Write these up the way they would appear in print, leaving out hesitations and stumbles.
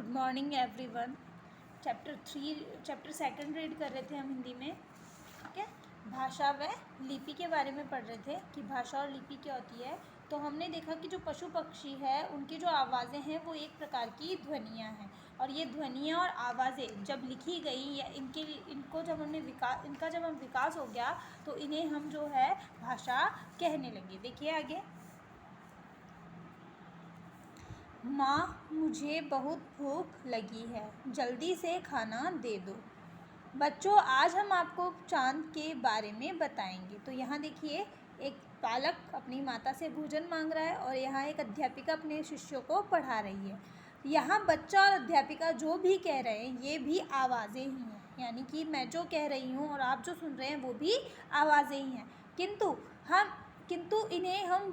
Good morning everyone. Chapter second read कर रहे थे हम हिंदी में। ठीक है, भाषा व लिपि के बारे में पढ़ रहे थे कि भाषा और लिपि क्या होती है। तो हमने देखा कि जो पशु पक्षी है उनकी जो आवाज़ें हैं वो एक प्रकार की ध्वनियाँ हैं, और ये ध्वनियाँ और आवाज़ें जब लिखी गई या इनका जब हम विकास हो गया तो इन्हें हम जो है भाषा कहने लगे। देखिए आगे, माँ मुझे बहुत भूख लगी है, जल्दी से खाना दे दो। बच्चों, आज हम आपको चाँद के बारे में बताएंगे। तो यहाँ देखिए, एक बालक अपनी माता से भोजन मांग रहा है और यहाँ एक अध्यापिका अपने शिष्यों को पढ़ा रही है। यहाँ बच्चा और अध्यापिका जो भी कह रहे हैं ये भी आवाज़ें ही हैं, यानी कि मैं जो कह रही हूँ और आप जो सुन रहे हैं वो भी आवाज़ें ही हैं। किंतु इन्हें हम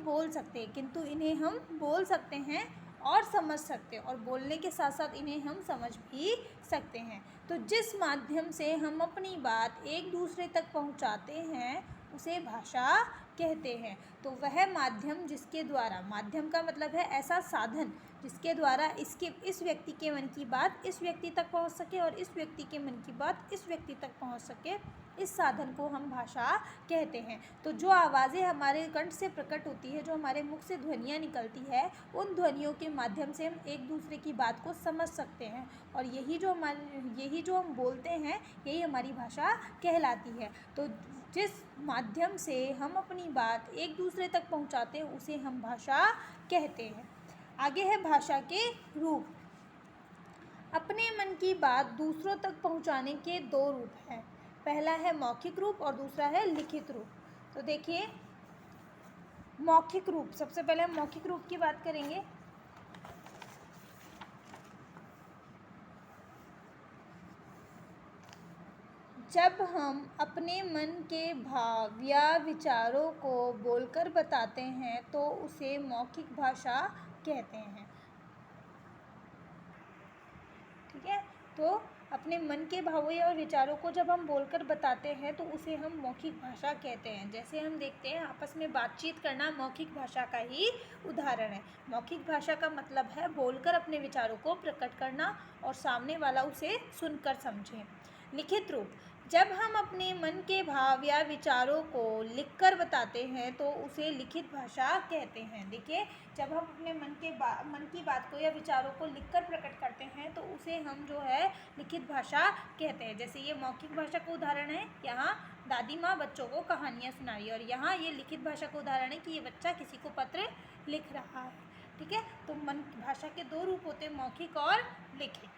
बोल सकते हैं और समझ सकते हैं, और बोलने के साथ साथ इन्हें हम समझ भी सकते हैं। तो जिस माध्यम से हम अपनी बात एक दूसरे तक पहुंचाते हैं उसे भाषा कहते हैं। तो वह माध्यम जिसके द्वारा, माध्यम का मतलब है ऐसा साधन जिसके द्वारा इस व्यक्ति के मन की बात इस व्यक्ति तक पहुंच सके और इस व्यक्ति के मन की बात इस व्यक्ति तक पहुंच सके, इस साधन को हम भाषा कहते हैं। तो जो आवाज़ें हमारे कंठ से प्रकट होती है, जो हमारे मुख से ध्वनियाँ निकलती है, उन ध्वनियों के माध्यम से हम एक दूसरे की बात को समझ सकते हैं, और यही जो हम बोलते हैं यही हमारी भाषा कहलाती है। तो जिस माध्यम से हम अपनी बात एक दूसरे तक पहुंचाते हैं उसे हम भाषा कहते हैं। आगे है भाषा के रूप। अपने मन की बात दूसरों तक पहुंचाने के दो रूप हैं। पहला है मौखिक रूप और दूसरा है लिखित रूप। तो देखिए, मौखिक रूप, सबसे पहले हम मौखिक रूप की बात करेंगे। जब हम अपने मन के भाव या विचारों को बोलकर बताते हैं तो उसे मौखिक भाषा कहते हैं। ठीक है, तो अपने मन के भावों या विचारों को जब हम बोलकर बताते हैं तो उसे हम मौखिक भाषा कहते हैं। जैसे हम देखते हैं, आपस में बातचीत करना मौखिक भाषा का ही उदाहरण है। मौखिक भाषा का मतलब है बोलकर अपने विचारों को प्रकट करना और सामने वाला उसे सुनकर समझे। लिखित रूप, जब हम अपने मन के भाव या विचारों को लिखकर बताते हैं तो उसे लिखित भाषा कहते हैं। देखिए, जब हम अपने मन की बात को या विचारों को लिखकर प्रकट करते हैं तो उसे हम जो है लिखित भाषा कहते हैं। जैसे ये मौखिक भाषा का उदाहरण है, यहाँ दादी माँ बच्चों को कहानियाँ सुना रही है, और यहाँ ये लिखित भाषा का उदाहरण है कि ये बच्चा किसी को पत्र लिख रहा है। ठीक है, तो मन भाषा के दो रूप होते हैं, मौखिक और लिखित।